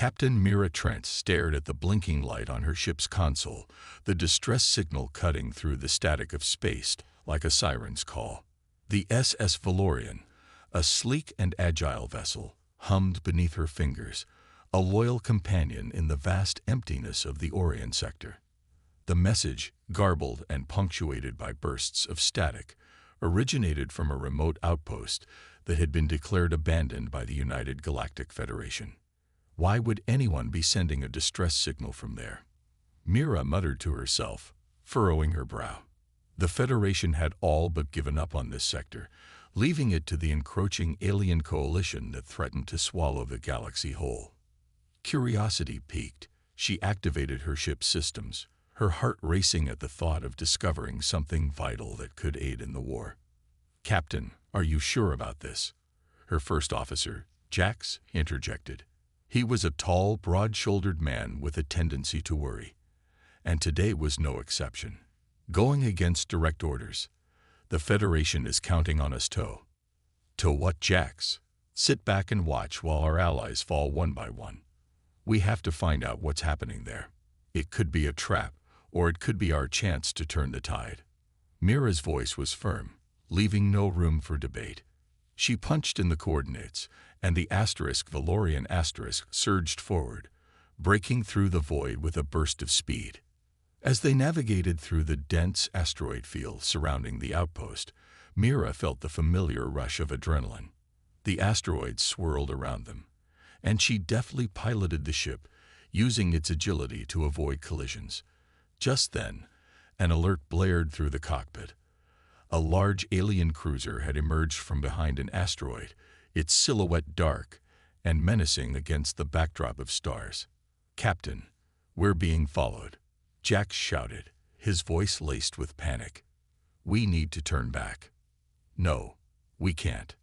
Captain Mira Trent stared at the blinking light on her ship's console, the distress signal cutting through the static of space like a siren's call. The SS Valorian, a sleek and agile vessel, hummed beneath her fingers, a loyal companion in the vast emptiness of the Orion sector. The message, garbled and punctuated by bursts of static, originated from a remote outpost that had been declared abandoned by the United Galactic Federation. Why would anyone be sending a distress signal from there? Mira muttered to herself, furrowing her brow. The Federation had all but given up on this sector, leaving it to the encroaching alien coalition that threatened to swallow the galaxy whole. Curiosity piqued. She activated her ship's systems, her heart racing at the thought of discovering something vital that could aid in the war. "Captain, are you sure about this?" her first officer, Jax, interjected. He was a tall, broad-shouldered man with a tendency to worry, and today was no exception. "Going against direct orders. The Federation is counting on us to what, Jax? Sit back and watch while our allies fall one by one. We have to find out what's happening there. It could be a trap, or it could be our chance to turn the tide." Mira's voice was firm, leaving no room for debate. She punched in the coordinates, and the Valorian surged forward, breaking through the void with a burst of speed. As they navigated through the dense asteroid field surrounding the outpost, Mira felt the familiar rush of adrenaline. The asteroids swirled around them, and she deftly piloted the ship, using its agility to avoid collisions. Just then, an alert blared through the cockpit. A large alien cruiser had emerged from behind an asteroid, its silhouette dark and menacing against the backdrop of stars. "Captain, we're being followed," Jax shouted, his voice laced with panic. "We need to turn back." "No, we can't,"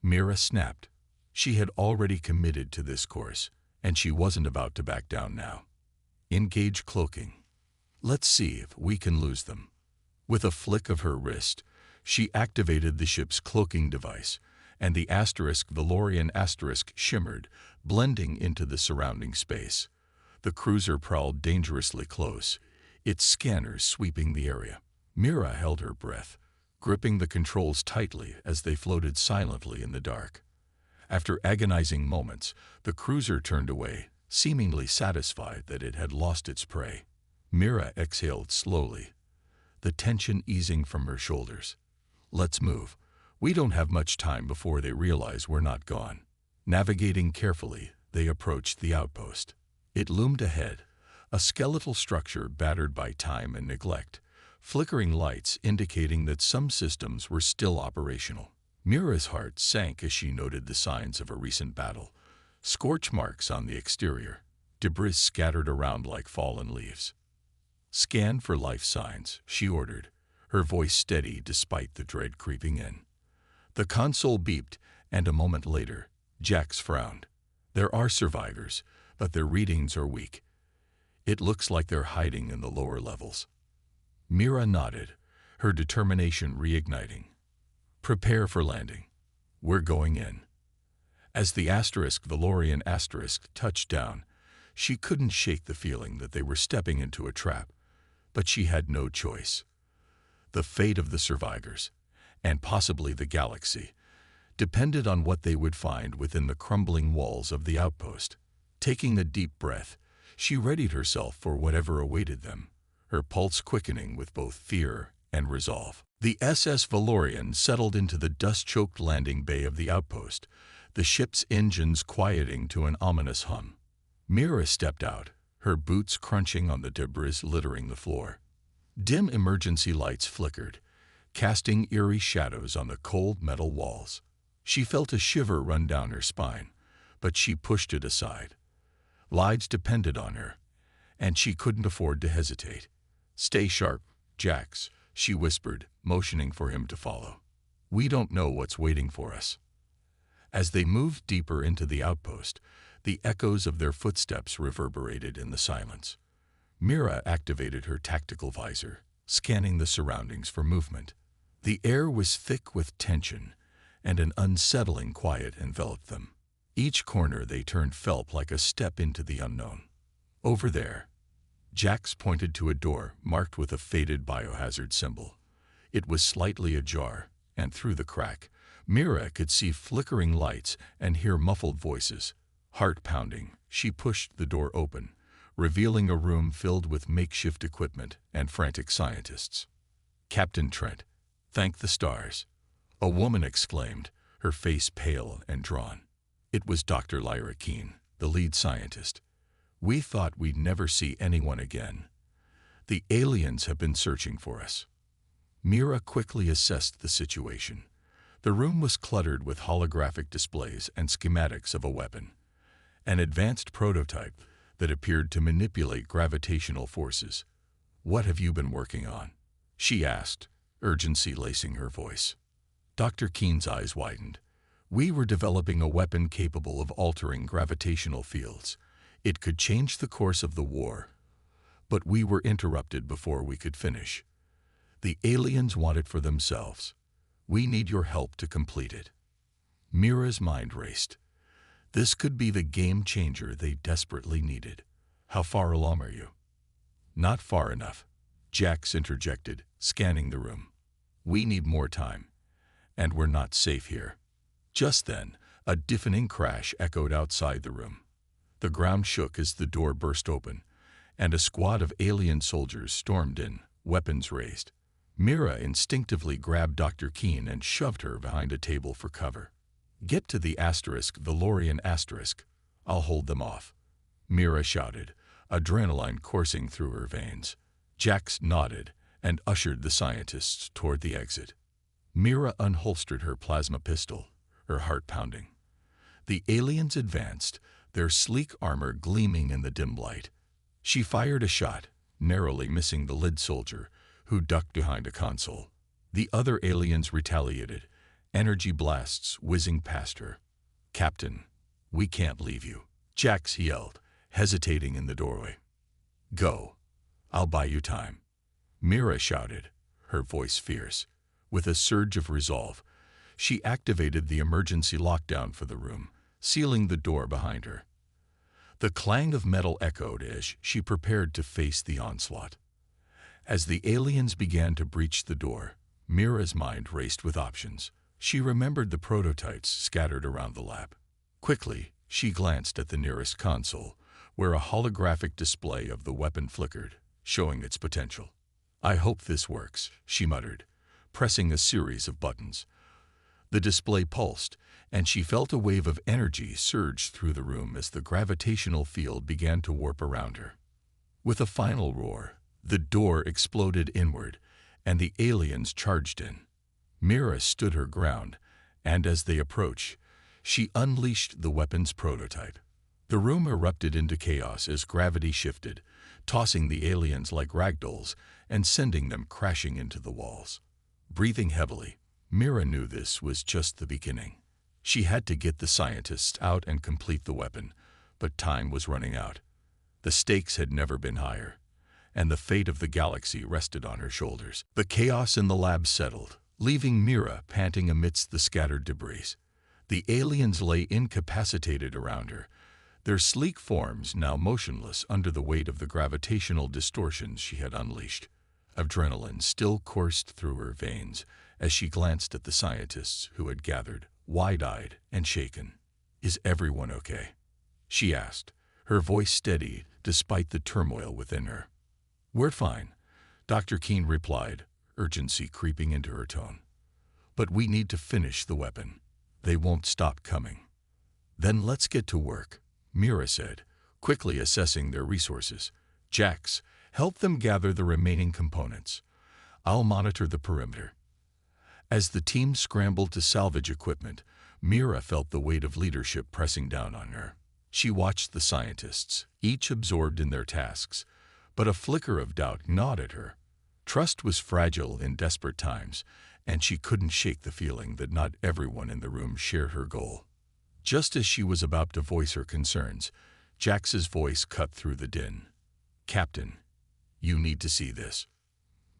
Mira snapped. She had already committed to this course, and she wasn't about to back down now. "Engage cloaking. Let's see if we can lose them." With a flick of her wrist, she activated the ship's cloaking device, and the Valorian shimmered, blending into the surrounding space. The cruiser prowled dangerously close, its scanners sweeping the area. Mira held her breath, gripping the controls tightly as they floated silently in the dark. After agonizing moments, the cruiser turned away, seemingly satisfied that it had lost its prey. Mira exhaled slowly, the tension easing from her shoulders. "Let's move. We don't have much time before they realize we're not gone." Navigating carefully, they approached the outpost. It loomed ahead, a skeletal structure battered by time and neglect, flickering lights indicating that some systems were still operational. Mira's heart sank as she noted the signs of a recent battle, scorch marks on the exterior, debris scattered around like fallen leaves. "Scan for life signs," she ordered, her voice steady despite the dread creeping in. The console beeped, and a moment later, Jax frowned. "There are survivors, but their readings are weak. It looks like they're hiding in the lower levels." Mira nodded, her determination reigniting. "Prepare for landing. We're going in." As the Valorian touched down, she couldn't shake the feeling that they were stepping into a trap, but she had no choice. The fate of the survivors, and possibly the galaxy, depended on what they would find within the crumbling walls of the outpost. Taking a deep breath, she readied herself for whatever awaited them, her pulse quickening with both fear and resolve. The Valorian settled into the dust-choked landing bay of the outpost, the ship's engines quieting to an ominous hum. Mira stepped out, her boots crunching on the debris littering the floor. Dim emergency lights flickered, casting eerie shadows on the cold metal walls. She felt a shiver run down her spine, but she pushed it aside. Lives depended on her, and she couldn't afford to hesitate. "Stay sharp, Jax," she whispered, motioning for him to follow. "We don't know what's waiting for us." As they moved deeper into the outpost, the echoes of their footsteps reverberated in the silence. Mira activated her tactical visor, scanning the surroundings for movement. The air was thick with tension, and an unsettling quiet enveloped them. Each corner they turned felt like a step into the unknown. Over there, Jax pointed to a door marked with a faded biohazard symbol. It was slightly ajar, and through the crack, Mira could see flickering lights and hear muffled voices. Heart pounding, she pushed the door open, revealing a room filled with makeshift equipment and frantic scientists. "Captain Trent, thank the stars," a woman exclaimed, her face pale and drawn. It was Dr. Lyra Keene, the lead scientist. "We thought we'd never see anyone again. The aliens have been searching for us." Mira quickly assessed the situation. The room was cluttered with holographic displays and schematics of a weapon, an advanced prototype that appeared to manipulate gravitational forces. "What have you been working on?" she asked, urgency lacing her voice. Dr. Keene's eyes widened. "We were developing a weapon capable of altering gravitational fields. It could change the course of the war, but we were interrupted before we could finish. The aliens want it for themselves. We need your help to complete it." Mira's mind raced. This could be the game changer they desperately needed. "How far along are you?" "Not far enough," Jax interjected, scanning the room. "We need more time, and we're not safe here." Just then, a deafening crash echoed outside the room. The ground shook as the door burst open, and a squad of alien soldiers stormed in, weapons raised. Mira instinctively grabbed Dr. Keene and shoved her behind a table for cover. "Get to the Valorian asterisk. I'll hold them off," Mira shouted, adrenaline coursing through her veins. Jax nodded and ushered the scientists toward the exit. Mira unholstered her plasma pistol, her heart pounding. The aliens advanced, their sleek armor gleaming in the dim light. She fired a shot, narrowly missing the lead soldier, who ducked behind a console. The other aliens retaliated, energy blasts whizzing past her. "Captain, we can't leave you," Jax yelled, hesitating in the doorway. "Go. I'll buy you time," Mira shouted, her voice fierce. With a surge of resolve, she activated the emergency lockdown for the room, sealing the door behind her. The clang of metal echoed as she prepared to face the onslaught. As the aliens began to breach the door, Mira's mind raced with options. She remembered the prototypes scattered around the lab. Quickly, she glanced at the nearest console, where a holographic display of the weapon flickered, showing its potential. "I hope this works," she muttered, pressing a series of buttons. The display pulsed, and she felt a wave of energy surge through the room as the gravitational field began to warp around her. With a final roar, the door exploded inward, and the aliens charged in. Mira stood her ground, and as they approached, she unleashed the weapon's prototype. The room erupted into chaos as gravity shifted, tossing the aliens like ragdolls and sending them crashing into the walls. Breathing heavily, Mira knew this was just the beginning. She had to get the scientists out and complete the weapon, but time was running out. The stakes had never been higher, and the fate of the galaxy rested on her shoulders. The chaos in the lab settled, leaving Mira panting amidst the scattered debris. The aliens lay incapacitated around her, their sleek forms now motionless under the weight of the gravitational distortions she had unleashed. Adrenaline still coursed through her veins as she glanced at the scientists who had gathered, wide-eyed and shaken. "Is everyone okay?" she asked, her voice steady despite the turmoil within her. "We're fine," Dr. Keene replied, urgency creeping into her tone. "But we need to finish the weapon. They won't stop coming." "Then let's get to work," Mira said, quickly assessing their resources. "Jax, help them gather the remaining components. I'll monitor the perimeter." As the team scrambled to salvage equipment, Mira felt the weight of leadership pressing down on her. She watched the scientists, each absorbed in their tasks, but a flicker of doubt gnawed at her. Trust was fragile in desperate times, and she couldn't shake the feeling that not everyone in the room shared her goal. Just as she was about to voice her concerns, Jax's voice cut through the din. "Captain, you need to see this."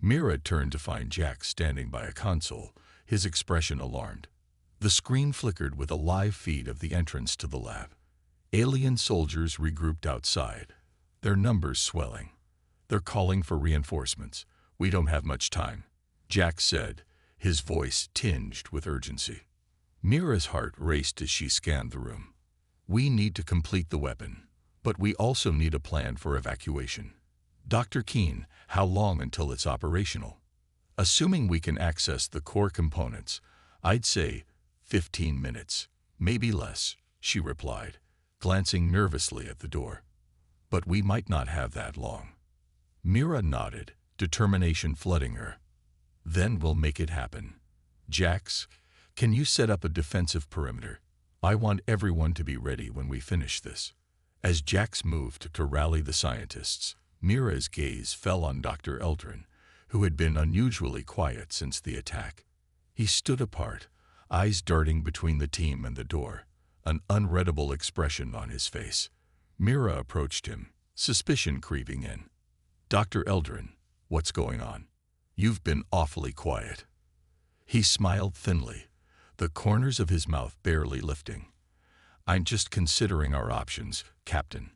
Mira turned to find Jax standing by a console, his expression alarmed. The screen flickered with a live feed of the entrance to the lab. Alien soldiers regrouped outside, their numbers swelling. "They're calling for reinforcements. We don't have much time," Jack said, his voice tinged with urgency. Mira's heart raced as she scanned the room. "We need to complete the weapon, but we also need a plan for evacuation. Dr. Keene, how long until it's operational?" "Assuming we can access the core components, I'd say 15 minutes, maybe less," she replied, glancing nervously at the door. "But we might not have that long." Mira nodded, determination flooding her. "Then we'll make it happen. Jax, can you set up a defensive perimeter? I want everyone to be ready when we finish this." As Jax moved to rally the scientists, Mira's gaze fell on Dr. Eldrin, who had been unusually quiet since the attack. He stood apart, eyes darting between the team and the door, an unreadable expression on his face. Mira approached him, suspicion creeping in. "Dr. Eldrin, what's going on? You've been awfully quiet." He smiled thinly, the corners of his mouth barely lifting. "I'm just considering our options, Captain.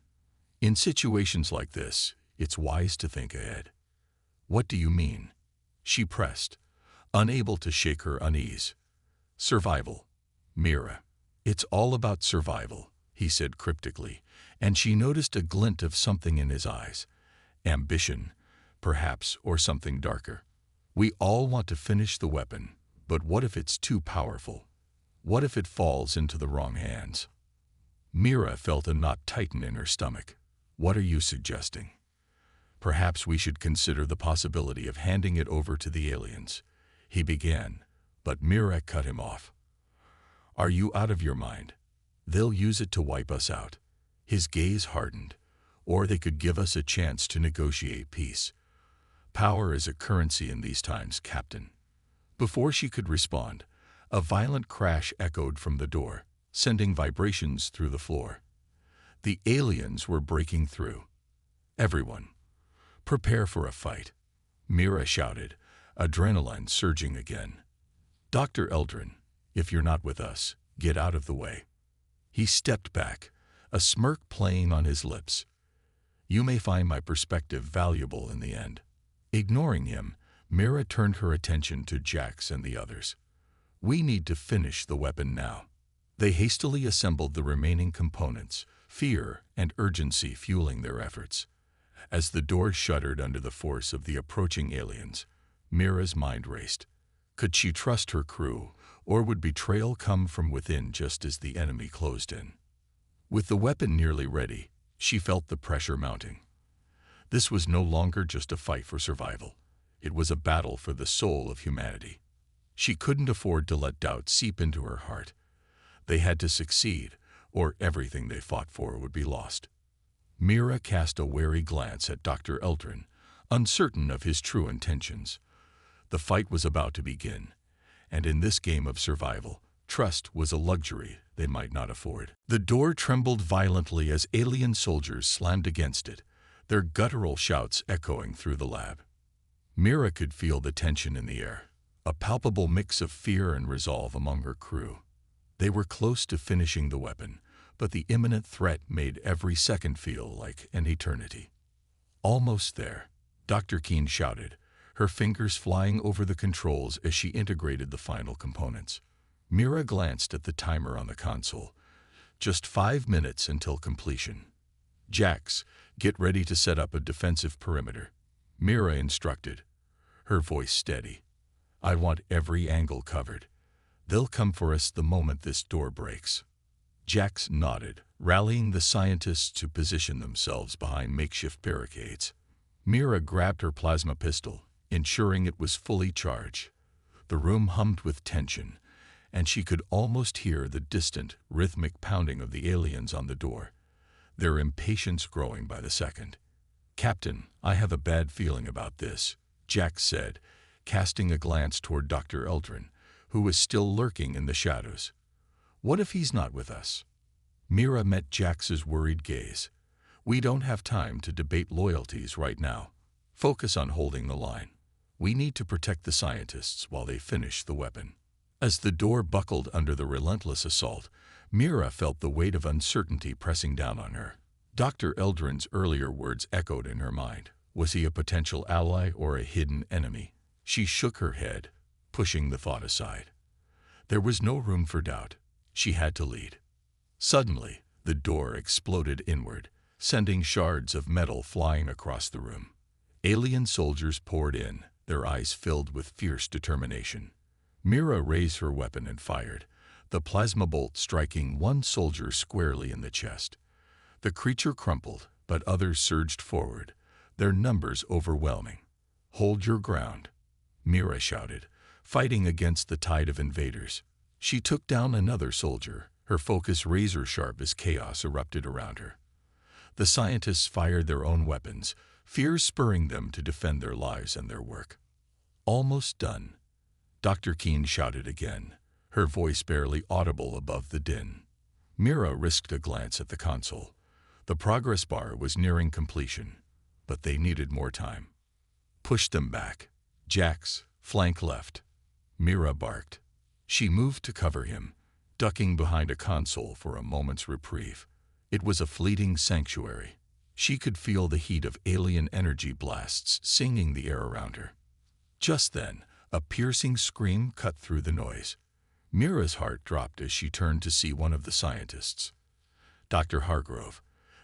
In situations like this, it's wise to think ahead." "What do you mean?" she pressed, unable to shake her unease. "Survival, Mira. It's all about survival," he said cryptically, and she noticed a glint of something in his eyes. Ambition, perhaps, or something darker. "We all want to finish the weapon, but what if it's too powerful? What if it falls into the wrong hands?" Mira felt a knot tighten in her stomach. "What are you suggesting?" "Perhaps we should consider the possibility of handing it over to the aliens," he began, but Mira cut him off. "Are you out of your mind? They'll use it to wipe us out." His gaze hardened. "Or they could give us a chance to negotiate peace. Power is a currency in these times, Captain." Before she could respond, a violent crash echoed from the door, sending vibrations through the floor. The aliens were breaking through. "Everyone, prepare for a fight," Mira shouted, adrenaline surging again. "Dr. Eldrin, if you're not with us, get out of the way." He stepped back, a smirk playing on his lips. "You may find my perspective valuable in the end." Ignoring him, Mira turned her attention to Jax and the others. "We need to finish the weapon now." They hastily assembled the remaining components, fear and urgency fueling their efforts. As the door shuddered under the force of the approaching aliens, Mira's mind raced. Could she trust her crew, or would betrayal come from within just as the enemy closed in? With the weapon nearly ready, she felt the pressure mounting. This was no longer just a fight for survival. It was a battle for the soul of humanity. She couldn't afford to let doubt seep into her heart. They had to succeed, or everything they fought for would be lost. Mira cast a wary glance at Dr. Eldrin, uncertain of his true intentions. The fight was about to begin, and in this game of survival, trust was a luxury they might not afford. The door trembled violently as alien soldiers slammed against it, their guttural shouts echoing through the lab. Mira could feel the tension in the air, a palpable mix of fear and resolve among her crew. They were close to finishing the weapon, but the imminent threat made every second feel like an eternity. "Almost there," Dr. Keene shouted, her fingers flying over the controls as she integrated the final components. Mira glanced at the timer on the console. Just 5 minutes until completion. "Jax, get ready to set up a defensive perimeter," Mira instructed, her voice steady. "I want every angle covered. They'll come for us the moment this door breaks." Jax nodded, rallying the scientists to position themselves behind makeshift barricades. Mira grabbed her plasma pistol, ensuring it was fully charged. The room hummed with tension, and she could almost hear the distant, rhythmic pounding of the aliens on the door, their impatience growing by the second. "Captain, I have a bad feeling about this," Jax said, casting a glance toward Dr. Eldrin, who was still lurking in the shadows. "What if he's not with us?" Mira met Jax's worried gaze. "We don't have time to debate loyalties right now. Focus on holding the line. We need to protect the scientists while they finish the weapon." As the door buckled under the relentless assault, Mira felt the weight of uncertainty pressing down on her. Dr. Eldrin's earlier words echoed in her mind. Was he a potential ally or a hidden enemy? She shook her head, pushing the thought aside. There was no room for doubt. She had to lead. Suddenly, the door exploded inward, sending shards of metal flying across the room. Alien soldiers poured in, their eyes filled with fierce determination. Mira raised her weapon and fired, the plasma bolt striking one soldier squarely in the chest. The creature crumpled, but others surged forward, their numbers overwhelming. "Hold your ground," Mira shouted, fighting against the tide of invaders. She took down another soldier, her focus razor-sharp as chaos erupted around her. The scientists fired their own weapons, fear spurring them to defend their lives and their work. "Almost done," Dr. Keene shouted again, her voice barely audible above the din. Mira risked a glance at the console. The progress bar was nearing completion, but they needed more time. "Push them back. Jax, flank left," Mira barked. She moved to cover him, ducking behind a console for a moment's reprieve. It was a fleeting sanctuary. She could feel the heat of alien energy blasts singing the air around her. Just then, a piercing scream cut through the noise. Mira's heart dropped as she turned to see one of the scientists, Dr. Hargrove,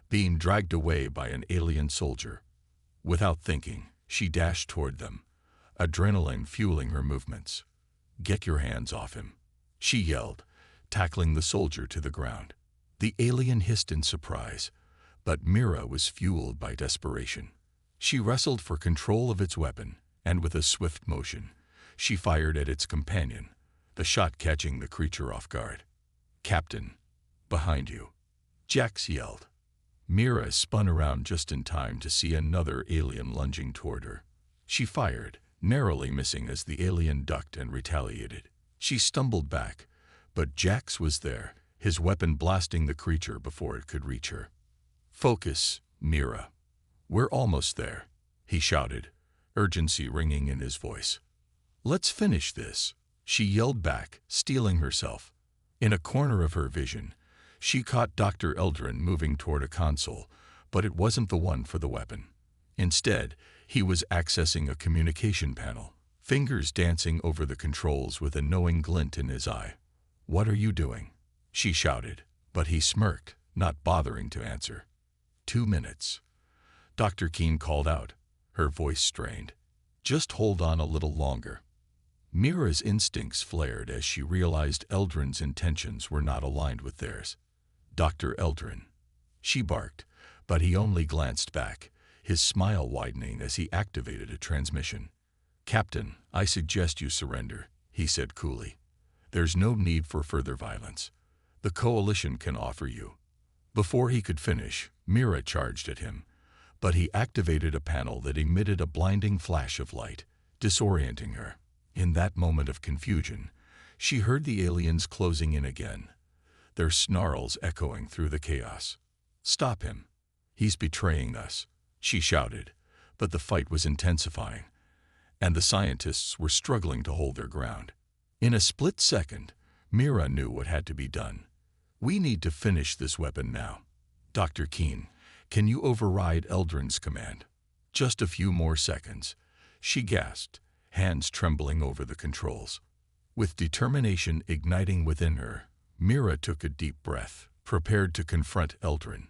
being dragged away by an alien soldier. Without thinking, she dashed toward them, adrenaline fueling her movements. "Get your hands off him," she yelled, tackling the soldier to the ground. The alien hissed in surprise, but Mira was fueled by desperation. She wrestled for control of its weapon, and with a swift motion, she fired at its companion, the shot catching the creature off guard. "Captain, behind you," Jax yelled. Mira spun around just in time to see another alien lunging toward her. She fired, narrowly missing as the alien ducked and retaliated. She stumbled back, but Jax was there, his weapon blasting the creature before it could reach her. "Focus, Mira. We're almost there," he shouted, urgency ringing in his voice. "Let's finish this," she yelled back, steeling herself. In a corner of her vision, she caught Dr. Eldrin moving toward a console, but it wasn't the one for the weapon. Instead, he was accessing a communication panel, fingers dancing over the controls with a knowing glint in his eye. "What are you doing?" she shouted, but he smirked, not bothering to answer. 2 minutes. Dr. Keene called out, her voice strained. "Just hold on a little longer." Mira's instincts flared as she realized Eldrin's intentions were not aligned with theirs. "Dr. Eldrin," she barked, but he only glanced back, his smile widening as he activated a transmission. "Captain, I suggest you surrender," he said coolly. "There's no need for further violence. The Coalition can offer you." Before he could finish, Mira charged at him, but he activated a panel that emitted a blinding flash of light, disorienting her. In that moment of confusion, she heard the aliens closing in again, their snarls echoing through the chaos. "Stop him. He's betraying us," she shouted, but the fight was intensifying, and the scientists were struggling to hold their ground. In a split second, Mira knew what had to be done. "We need to finish this weapon now. Dr. Keene, can you override Eldrin's command?" "Just a few more seconds," she gasped, hands trembling over the controls. With determination igniting within her, Mira took a deep breath, prepared to confront Eldrin.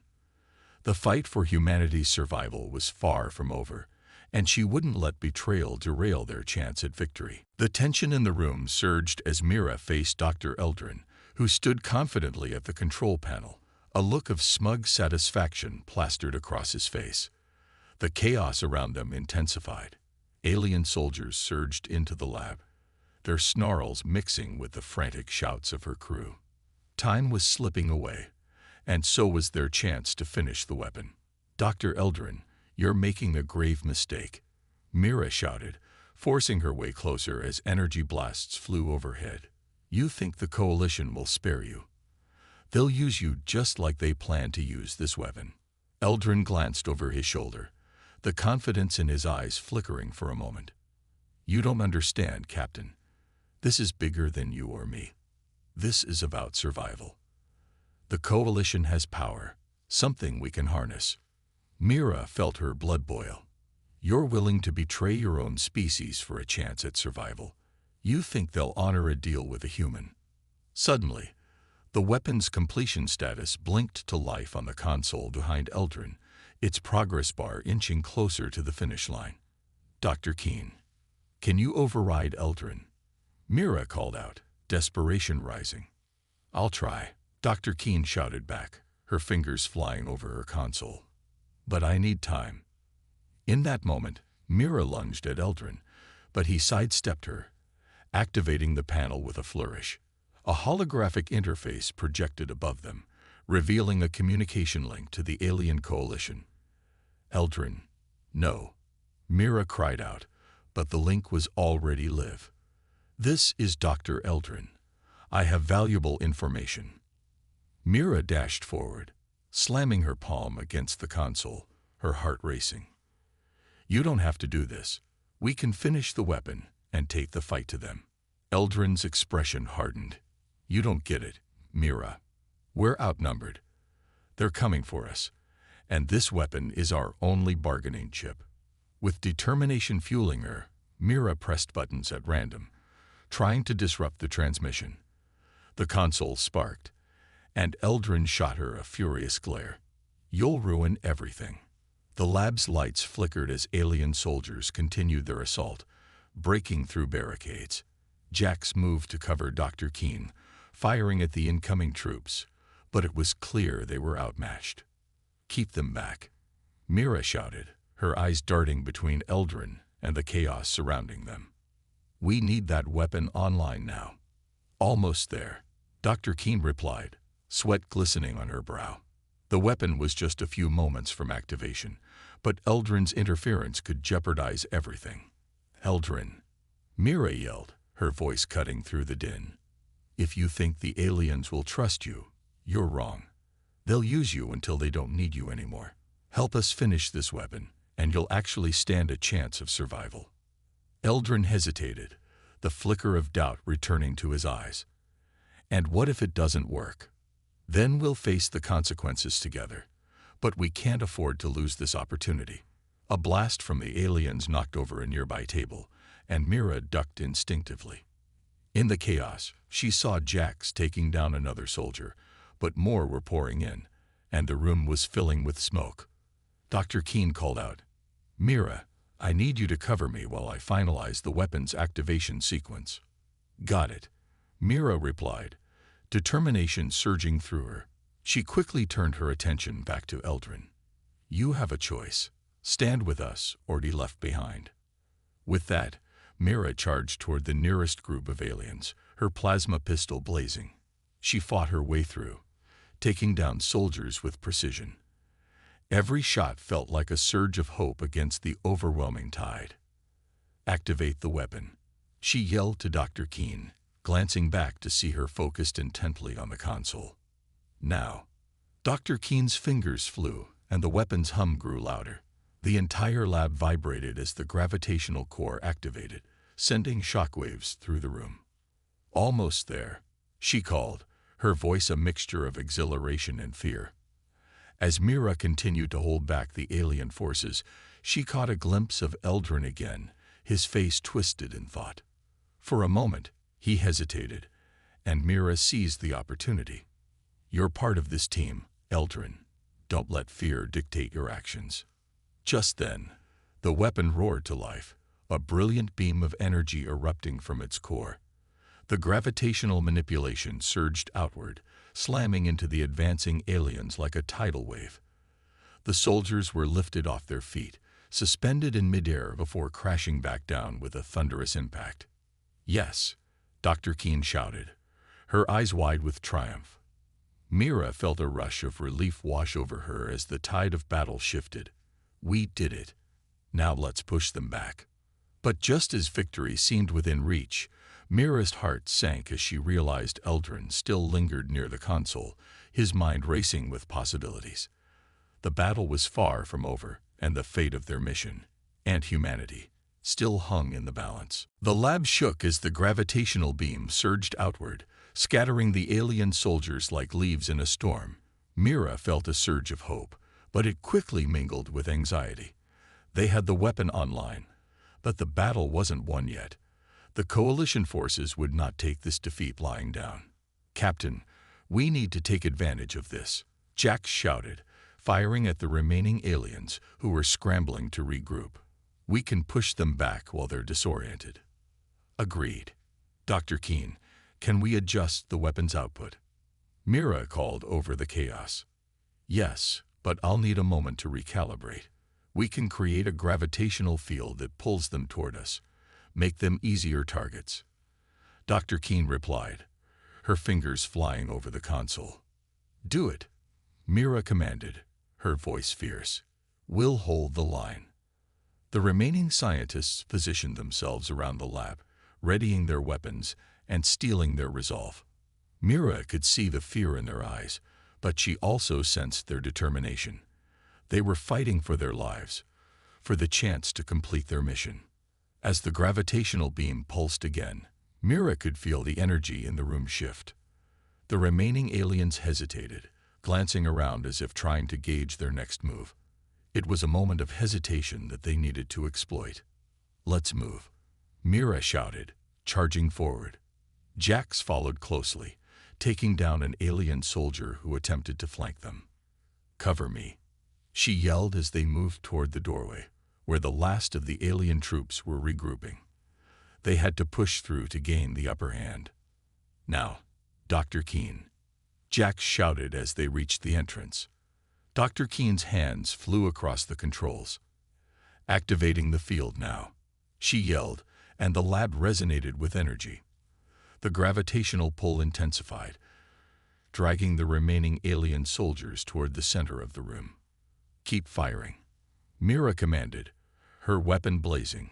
The fight for humanity's survival was far from over, and she wouldn't let betrayal derail their chance at victory. The tension in the room surged as Mira faced Dr. Eldrin, who stood confidently at the control panel, a look of smug satisfaction plastered across his face. The chaos around them intensified. Alien soldiers surged into the lab, their snarls mixing with the frantic shouts of her crew. Time was slipping away, and so was their chance to finish the weapon. "Dr. Eldrin, you're making a grave mistake," Mira shouted, forcing her way closer as energy blasts flew overhead. "You think the Coalition will spare you. They'll use you just like they plan to use this weapon." Eldrin glanced over his shoulder, the confidence in his eyes flickering for a moment. "You don't understand, Captain. This is bigger than you or me. This is about survival. The Coalition has power, something we can harness. Mira felt her blood boil. You're willing to betray your own species for a chance at survival. You think they'll honor a deal with a human. Suddenly, the weapon's completion status blinked to life on the console behind Eldrin, its progress bar inching closer to the finish line. Dr. Keen, can you override Eldrin? Mira called out, desperation rising. I'll try, Dr. Keen shouted back, her fingers flying over her console. But I need time. In that moment, Mira lunged at Eldrin, but he sidestepped her, activating the panel with a flourish. A holographic interface projected above them, revealing a communication link to the alien coalition. Eldrin, no. Mira cried out, but the link was already live. This is Dr. Eldrin. I have valuable information. Mira dashed forward, slamming her palm against the console, her heart racing. You don't have to do this. We can finish the weapon and take the fight to them. Eldrin's expression hardened. You don't get it, Mira. We're outnumbered. They're coming for us, and this weapon is our only bargaining chip. With determination fueling her, Mira pressed buttons at random, trying to disrupt the transmission. The console sparked, and Eldrin shot her a furious glare. You'll ruin everything. The lab's lights flickered as alien soldiers continued their assault, breaking through barricades. Jax moved to cover Dr. Keen, firing at the incoming troops, but it was clear they were outmatched. Keep them back, Mira shouted, her eyes darting between Eldrin and the chaos surrounding them. We need that weapon online now. Almost there, Dr. Keen replied, sweat glistening on her brow. The weapon was just a few moments from activation, but Eldrin's interference could jeopardize everything. Eldrin, Mira yelled, her voice cutting through the din. If you think the aliens will trust you, you're wrong. They'll use you until they don't need you anymore. Help us finish this weapon, and you'll actually stand a chance of survival. Eldrin hesitated, the flicker of doubt returning to his eyes. And what if it doesn't work? Then we'll face the consequences together. But we can't afford to lose this opportunity. A blast from the aliens knocked over a nearby table, and Mira ducked instinctively. In the chaos, she saw Jax taking down another soldier, but more were pouring in, and the room was filling with smoke. Dr. Keen called out, Mira, I need you to cover me while I finalize the weapon's activation sequence. Got it, Mira replied, determination surging through her. She quickly turned her attention back to Eldrin. You have a choice. Stand with us or be left behind. With that, Mira charged toward the nearest group of aliens, her plasma pistol blazing. She fought her way through, taking down soldiers with precision. Every shot felt like a surge of hope against the overwhelming tide. Activate the weapon, she yelled to Dr. Keen, glancing back to see her focused intently on the console. Now. Dr. Keen's fingers flew, and the weapon's hum grew louder. The entire lab vibrated as the gravitational core activated, sending shockwaves through the room. Almost there, she called, her voice a mixture of exhilaration and fear. As Mira continued to hold back the alien forces, she caught a glimpse of Eldrin again, his face twisted in thought. For a moment, he hesitated, and Mira seized the opportunity. You're part of this team, Eldrin. Don't let fear dictate your actions. Just then, the weapon roared to life, a brilliant beam of energy erupting from its core. The gravitational manipulation surged outward, slamming into the advancing aliens like a tidal wave. The soldiers were lifted off their feet, suspended in midair before crashing back down with a thunderous impact. Yes, Dr. Keen shouted, her eyes wide with triumph. Mira felt a rush of relief wash over her as the tide of battle shifted. We did it. Now let's push them back. But just as victory seemed within reach, Mira's heart sank as she realized Eldrin still lingered near the console, his mind racing with possibilities. The battle was far from over, and the fate of their mission, and humanity, still hung in the balance. The lab shook as the gravitational beam surged outward, scattering the alien soldiers like leaves in a storm. Mira felt a surge of hope, but it quickly mingled with anxiety. They had the weapon online, but the battle wasn't won yet. The coalition forces would not take this defeat lying down. "Captain, we need to take advantage of this," Jax shouted, firing at the remaining aliens who were scrambling to regroup. "We can push them back while they're disoriented." "Agreed. Dr. Keene, can we adjust the weapon's output?" Mira called over the chaos. "Yes, but I'll need a moment to recalibrate. We can create a gravitational field that pulls them toward us, make them easier targets." Dr. Keene replied, her fingers flying over the console. "Do it," Mira commanded, her voice fierce. "We'll hold the line." The remaining scientists positioned themselves around the lab, readying their weapons and steeling their resolve. Mira could see the fear in their eyes, but she also sensed their determination. They were fighting for their lives, for the chance to complete their mission. As the gravitational beam pulsed again, Mira could feel the energy in the room shift. The remaining aliens hesitated, glancing around as if trying to gauge their next move. It was a moment of hesitation that they needed to exploit. "Let's move," Mira shouted, charging forward. Jax followed closely, taking down an alien soldier who attempted to flank them. "Cover me," she yelled as they moved toward the doorway, where the last of the alien troops were regrouping. They had to push through to gain the upper hand. "Now, Dr. Keene," Jax shouted as they reached the entrance. Dr. Keene's hands flew across the controls. "Activating the field now," she yelled, and the lab resonated with energy. The gravitational pull intensified, dragging the remaining alien soldiers toward the center of the room. "Keep firing," Mira commanded, her weapon blazing.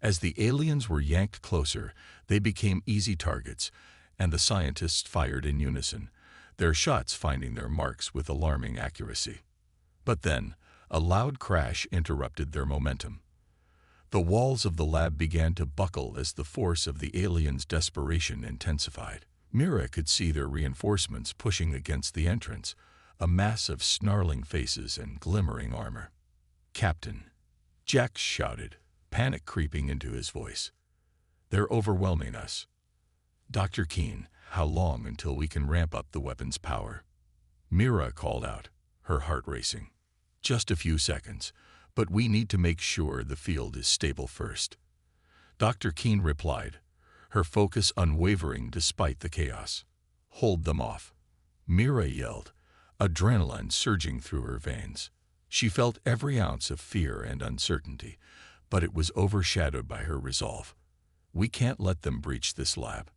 As the aliens were yanked closer, they became easy targets, and the scientists fired in unison, their shots finding their marks with alarming accuracy. But then, a loud crash interrupted their momentum. The walls of the lab began to buckle as the force of the aliens' desperation intensified. Mira could see their reinforcements pushing against the entrance, a mass of snarling faces and glimmering armor. "Captain," Jax shouted, panic creeping into his voice. "They're overwhelming us." "Dr. Keene, how long until we can ramp up the weapon's power?" Mira called out, her heart racing. "Just a few seconds, but we need to make sure the field is stable first." Dr. Keene replied, her focus unwavering despite the chaos. "Hold them off," Mira yelled, adrenaline surging through her veins. She felt every ounce of fear and uncertainty, but it was overshadowed by her resolve. "We can't let them breach this lab."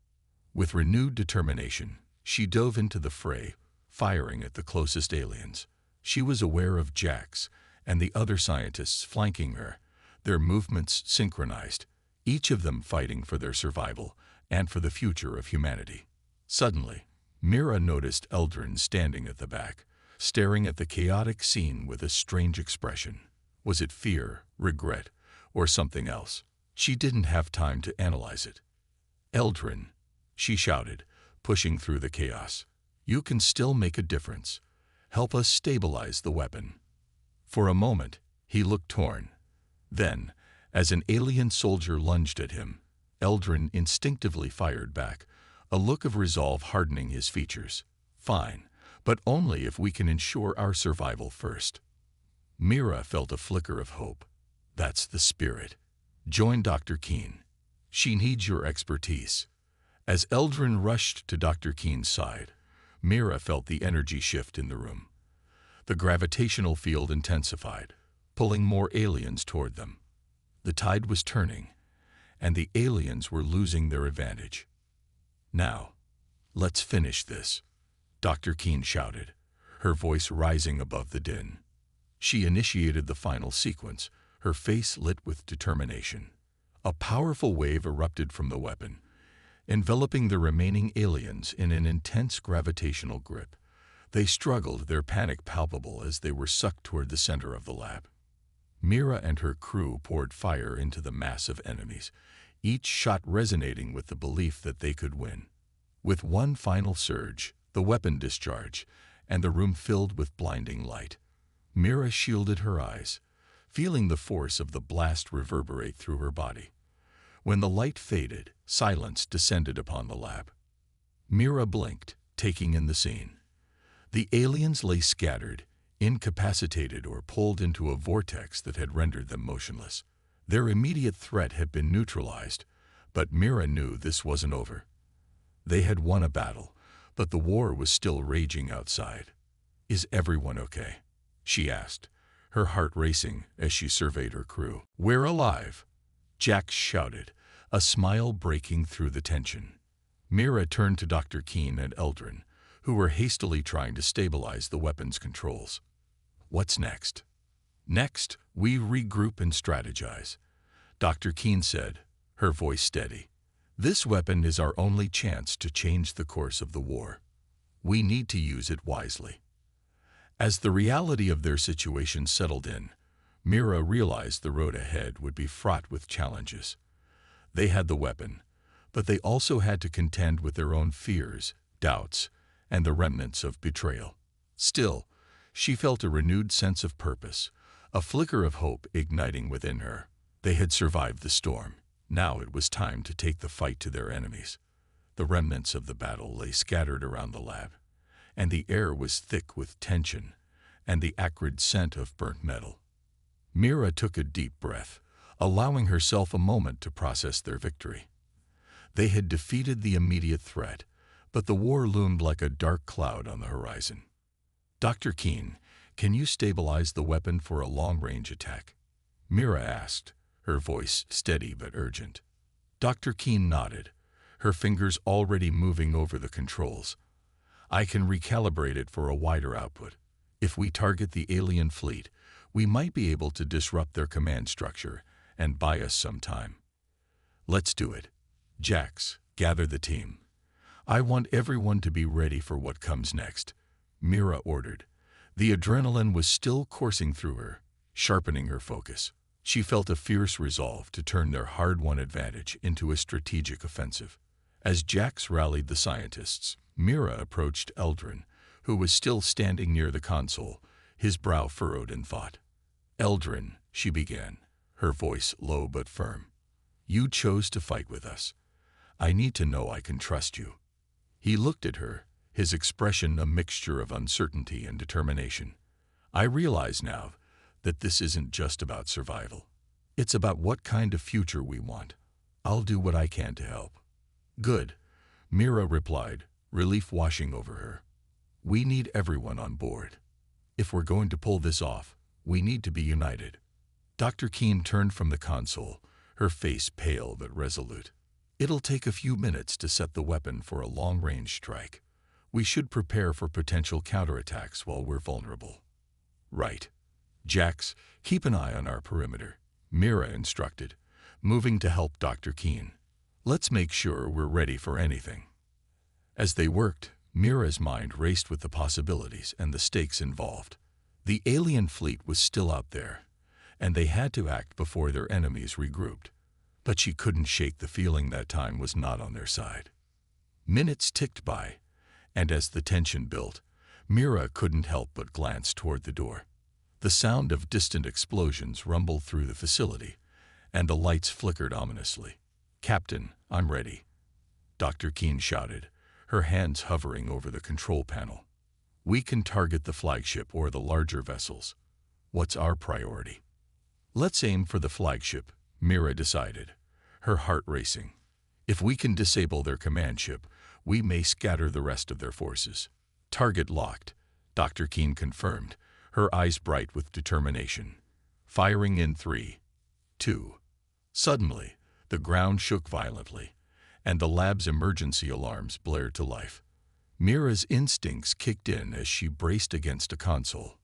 With renewed determination, she dove into the fray, firing at the closest aliens. She was aware of Jax and the other scientists flanking her, their movements synchronized, each of them fighting for their survival and for the future of humanity. Suddenly, Mira noticed Eldrin standing at the back, staring at the chaotic scene with a strange expression. Was it fear, regret, or something else? She didn't have time to analyze it. "Eldrin," she shouted, pushing through the chaos. "You can still make a difference. Help us stabilize the weapon." For a moment, he looked torn. Then, as an alien soldier lunged at him, Eldrin instinctively fired back, a look of resolve hardening his features. "Fine, but only if we can ensure our survival first." Mira felt a flicker of hope. "That's the spirit. Join Dr. Keene. She needs your expertise." As Eldrin rushed to Dr. Keene's side, Mira felt the energy shift in the room. The gravitational field intensified, pulling more aliens toward them. The tide was turning, and the aliens were losing their advantage. "Now, let's finish this," Dr. Keene shouted, her voice rising above the din. She initiated the final sequence, her face lit with determination. A powerful wave erupted from the weapon, enveloping the remaining aliens in an intense gravitational grip. They struggled, their panic palpable as they were sucked toward the center of the lab. Mira and her crew poured fire into the mass of enemies, each shot resonating with the belief that they could win. With one final surge, the weapon discharge, and the room filled with blinding light, Mira shielded her eyes, feeling the force of the blast reverberate through her body. When the light faded, silence descended upon the lab. Mira blinked, taking in the scene. The aliens lay scattered, incapacitated or pulled into a vortex that had rendered them motionless. Their immediate threat had been neutralized, but Mira knew this wasn't over. They had won a battle, but the war was still raging outside. "Is everyone okay?" she asked, her heart racing as she surveyed her crew. "We're alive," Jax shouted, a smile breaking through the tension. Mira turned to Dr. Keene and Eldrin, who were hastily trying to stabilize the weapon's controls. "What's next?" "Next, we regroup and strategize," Dr. Keene said, her voice steady. "This weapon is our only chance to change the course of the war. We need to use it wisely." As the reality of their situation settled in, Mira realized the road ahead would be fraught with challenges. They had the weapon, but they also had to contend with their own fears, doubts, and the remnants of betrayal. Still, she felt a renewed sense of purpose, a flicker of hope igniting within her. They had survived the storm. Now it was time to take the fight to their enemies. The remnants of the battle lay scattered around the lab, and the air was thick with tension and the acrid scent of burnt metal. Mira took a deep breath, allowing herself a moment to process their victory. They had defeated the immediate threat, but the war loomed like a dark cloud on the horizon. "Dr. Keene, can you stabilize the weapon for a long-range attack?" Mira asked, her voice steady but urgent. Dr. Keene nodded, her fingers already moving over the controls. "I can recalibrate it for a wider output. If we target the alien fleet, we might be able to disrupt their command structure and buy us some time." "Let's do it. Jax, gather the team. I want everyone to be ready for what comes next," Mira ordered. The adrenaline was still coursing through her, sharpening her focus. She felt a fierce resolve to turn their hard-won advantage into a strategic offensive. As Jax rallied the scientists, Mira approached Eldrin, who was still standing near the console, his brow furrowed in thought. "Eldrin," she began, her voice low but firm. "You chose to fight with us. I need to know I can trust you." He looked at her, his expression a mixture of uncertainty and determination. "I realize now that this isn't just about survival. It's about what kind of future we want. I'll do what I can to help." "Good," Mira replied, relief washing over her. "We need everyone on board. If we're going to pull this off, we need to be united." Dr. Keene turned from the console, her face pale but resolute. "It'll take a few minutes to set the weapon for a long-range strike. We should prepare for potential counterattacks while we're vulnerable." "Right. Jax, keep an eye on our perimeter," Mira instructed, moving to help Dr. Keene. "Let's make sure we're ready for anything." As they worked, Mira's mind raced with the possibilities and the stakes involved. The alien fleet was still out there, and they had to act before their enemies regrouped. But she couldn't shake the feeling that time was not on their side. Minutes ticked by, and as the tension built, Mira couldn't help but glance toward the door. The sound of distant explosions rumbled through the facility, and the lights flickered ominously. "Captain, I'm ready," Dr. Keene shouted, her hands hovering over the control panel. "We can target the flagship or the larger vessels. What's our priority?" "Let's aim for the flagship," Mira decided, her heart racing. "If we can disable their command ship, we may scatter the rest of their forces." "Target locked," Dr. Keene confirmed, her eyes bright with determination. "Firing in 3, 2. Suddenly, the ground shook violently, and the lab's emergency alarms blared to life. Mira's instincts kicked in as she braced against a console.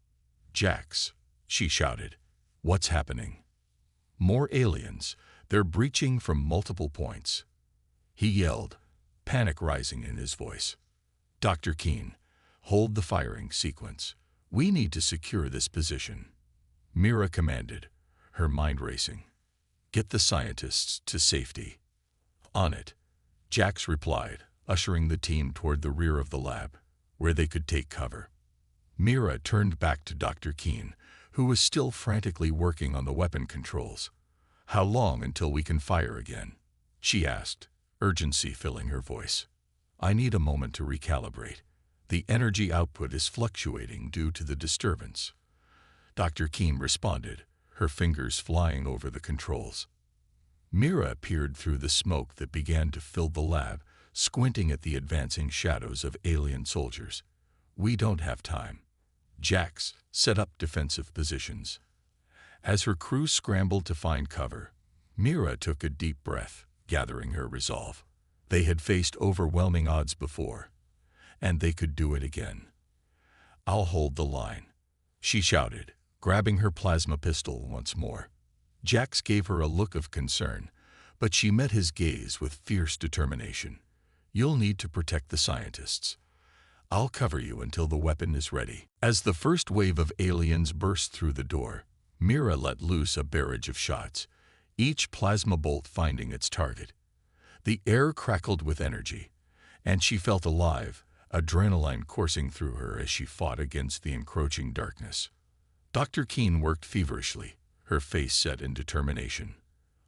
"Jax," she shouted, "what's happening?" "More aliens. They're breaching from multiple points," he yelled, panic rising in his voice. "Dr. Keene, hold the firing sequence. We need to secure this position," Mira commanded, her mind racing. "Get the scientists to safety." "On it," Jax replied, ushering the team toward the rear of the lab, where they could take cover. Mira turned back to Dr. Keene, who was still frantically working on the weapon controls. "How long until we can fire again?" she asked, urgency filling her voice. "I need a moment to recalibrate. The energy output is fluctuating due to the disturbance." Dr. Keene responded, her fingers flying over the controls. Mira peered through the smoke that began to fill the lab, squinting at the advancing shadows of alien soldiers. "We don't have time." Jax set up defensive positions. As her crew scrambled to find cover, Mira took a deep breath, gathering her resolve. They had faced overwhelming odds before, and they could do it again. "I'll hold the line," she shouted, grabbing her plasma pistol once more. Jax gave her a look of concern, but she met his gaze with fierce determination. "You'll need to protect the scientists. I'll cover you until the weapon is ready." As the first wave of aliens burst through the door, Mira let loose a barrage of shots, each plasma bolt finding its target. The air crackled with energy, and she felt alive, adrenaline coursing through her as she fought against the encroaching darkness. Dr. Keene worked feverishly, her face set in determination.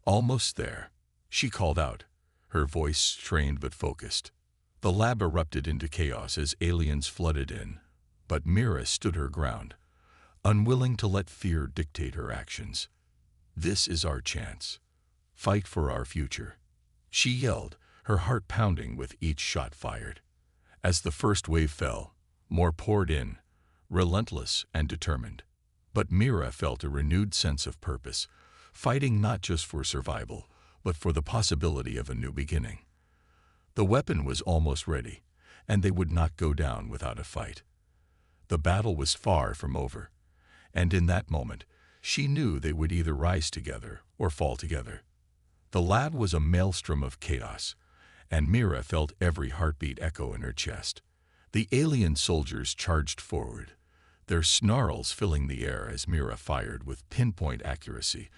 "Almost there," she called out, her voice strained but focused. The lab erupted into chaos as aliens flooded in, but Mira stood her ground, unwilling to let fear dictate her actions. "This is our chance. Fight for our future," she yelled, her heart pounding with each shot fired. As the first wave fell, more poured in, relentless and determined. But Mira felt a renewed sense of purpose, fighting not just for survival, but for the possibility of a new beginning. The weapon was almost ready, and they would not go down without a fight. The battle was far from over, and in that moment, she knew they would either rise together or fall together. The lab was a maelstrom of chaos, and Mira felt every heartbeat echo in her chest. The alien soldiers charged forward, their snarls filling the air as Mira fired with pinpoint accuracy,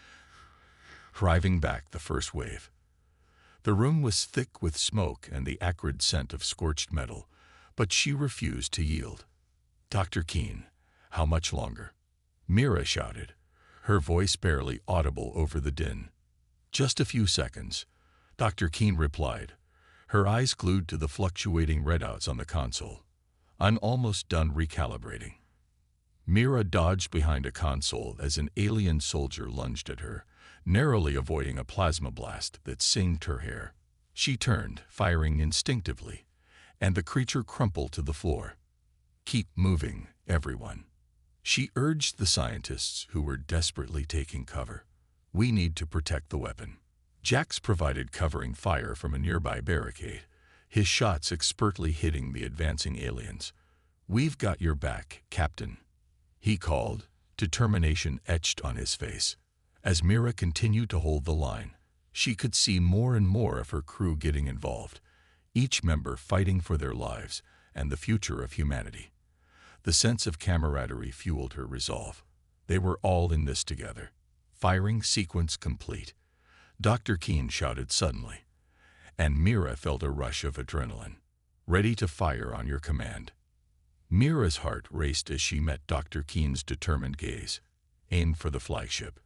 driving back the first wave. The room was thick with smoke and the acrid scent of scorched metal, but she refused to yield. "Dr. Keene, how much longer?" Mira shouted, her voice barely audible over the din. "Just a few seconds," Dr. Keene replied, her eyes glued to the fluctuating readouts on the console. "I'm almost done recalibrating." Mira dodged behind a console as an alien soldier lunged at her, narrowly avoiding a plasma blast that singed her hair. She turned, firing instinctively, and the creature crumpled to the floor. "Keep moving, everyone," she urged the scientists who were desperately taking cover. "We need to protect the weapon." Jax provided covering fire from a nearby barricade, his shots expertly hitting the advancing aliens. "We've got your back, Captain," he called, determination etched on his face. As Mira continued to hold the line, she could see more and more of her crew getting involved, each member fighting for their lives and the future of humanity. The sense of camaraderie fueled her resolve. They were all in this together. Firing sequence complete, Dr. Keene shouted suddenly, and Mira felt a rush of adrenaline. "Ready to fire on your command." Mira's heart raced as she met Dr. Keene's determined gaze. "Aim for the flagship.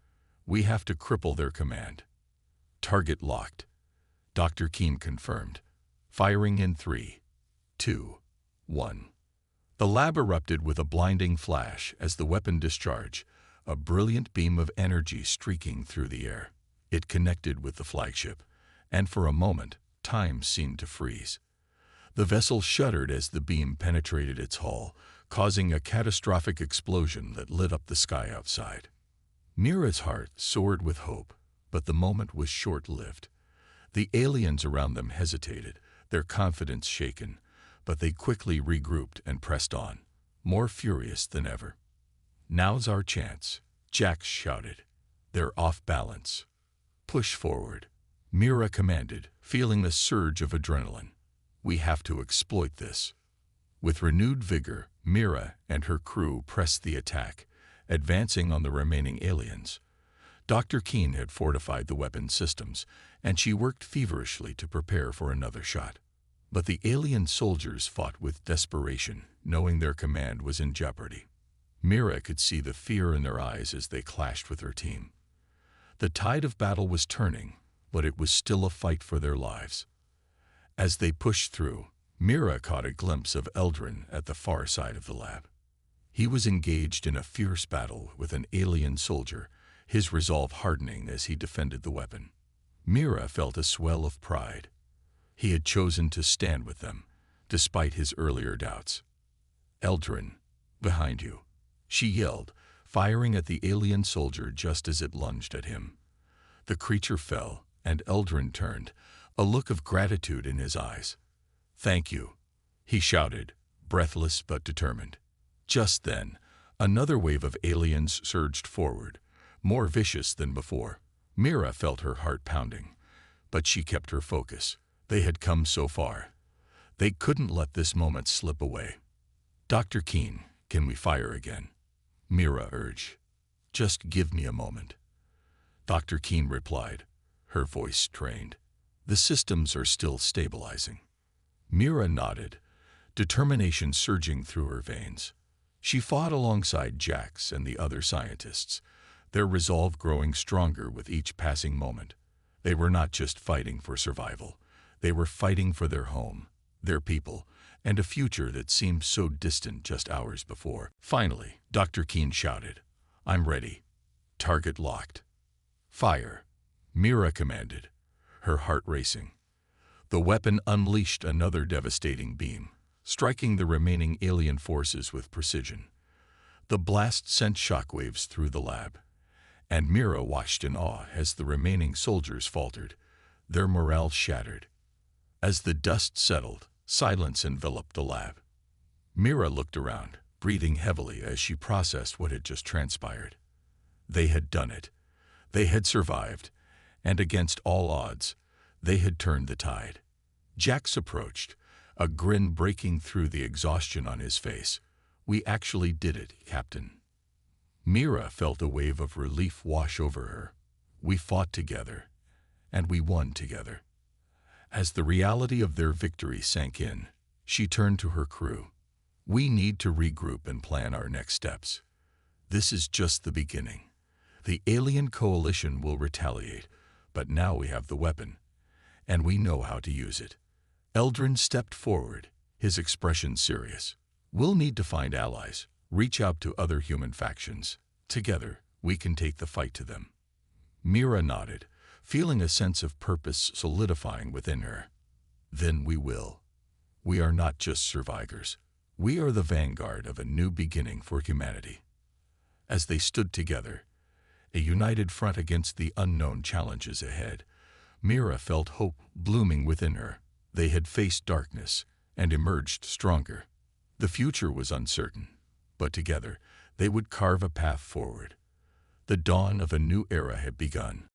We have to cripple their command." "Target locked," Dr. Keene confirmed. "Firing in 3, 2, 1. The lab erupted with a blinding flash as the weapon discharged, a brilliant beam of energy streaking through the air. It connected with the flagship, and for a moment, time seemed to freeze. The vessel shuddered as the beam penetrated its hull, causing a catastrophic explosion that lit up the sky outside. Mira's heart soared with hope, but the moment was short-lived. The aliens around them hesitated, their confidence shaken, but they quickly regrouped and pressed on, more furious than ever. "Now's our chance," Jax shouted. "They're off balance." "Push forward," Mira commanded, feeling a surge of adrenaline. "We have to exploit this." With renewed vigor, Mira and her crew pressed the attack, advancing on the remaining aliens. Dr. Keene had fortified the weapon systems, and she worked feverishly to prepare for another shot. But the alien soldiers fought with desperation, knowing their command was in jeopardy. Mira could see the fear in their eyes as they clashed with her team. The tide of battle was turning, but it was still a fight for their lives. As they pushed through, Mira caught a glimpse of Eldrin at the far side of the lab. He was engaged in a fierce battle with an alien soldier, his resolve hardening as he defended the weapon. Mira felt a swell of pride. He had chosen to stand with them, despite his earlier doubts. "Eldrin, behind you," she yelled, firing at the alien soldier just as it lunged at him. The creature fell, and Eldrin turned, a look of gratitude in his eyes. "Thank you," he shouted, breathless but determined. Just then, another wave of aliens surged forward, more vicious than before. Mira felt her heart pounding, but she kept her focus. They had come so far. They couldn't let this moment slip away. "Dr. Keene, can we fire again?" Mira urged. "Just give me a moment." Dr. Keene replied, her voice strained. "The systems are still stabilizing." Mira nodded, determination surging through her veins. She fought alongside Jax and the other scientists, their resolve growing stronger with each passing moment. They were not just fighting for survival. They were fighting for their home, their people, and a future that seemed so distant just hours before. Finally, Dr. Keene shouted, "I'm ready. Target locked." "Fire," Mira commanded, her heart racing. The weapon unleashed another devastating beam, striking the remaining alien forces with precision. The blast sent shockwaves through the lab, and Mira watched in awe as the remaining soldiers faltered, their morale shattered. As the dust settled, silence enveloped the lab. Mira looked around, breathing heavily as she processed what had just transpired. They had done it. They had survived, and against all odds, they had turned the tide. Jax approached, a grin breaking through the exhaustion on his face. "We actually did it, Captain." Mira felt a wave of relief wash over her. We fought together, and we won together. As the reality of their victory sank in, she turned to her crew. "We need to regroup and plan our next steps. This is just the beginning. The alien coalition will retaliate, but now we have the weapon, and we know how to use it." Eldrin stepped forward, his expression serious. "We'll need to find allies, reach out to other human factions. Together, we can take the fight to them." Mira nodded, feeling a sense of purpose solidifying within her. "Then we will. We are not just survivors. We are the vanguard of a new beginning for humanity." As they stood together, a united front against the unknown challenges ahead, Mira felt hope blooming within her. They had faced darkness and emerged stronger. The future was uncertain, but together they would carve a path forward. The dawn of a new era had begun.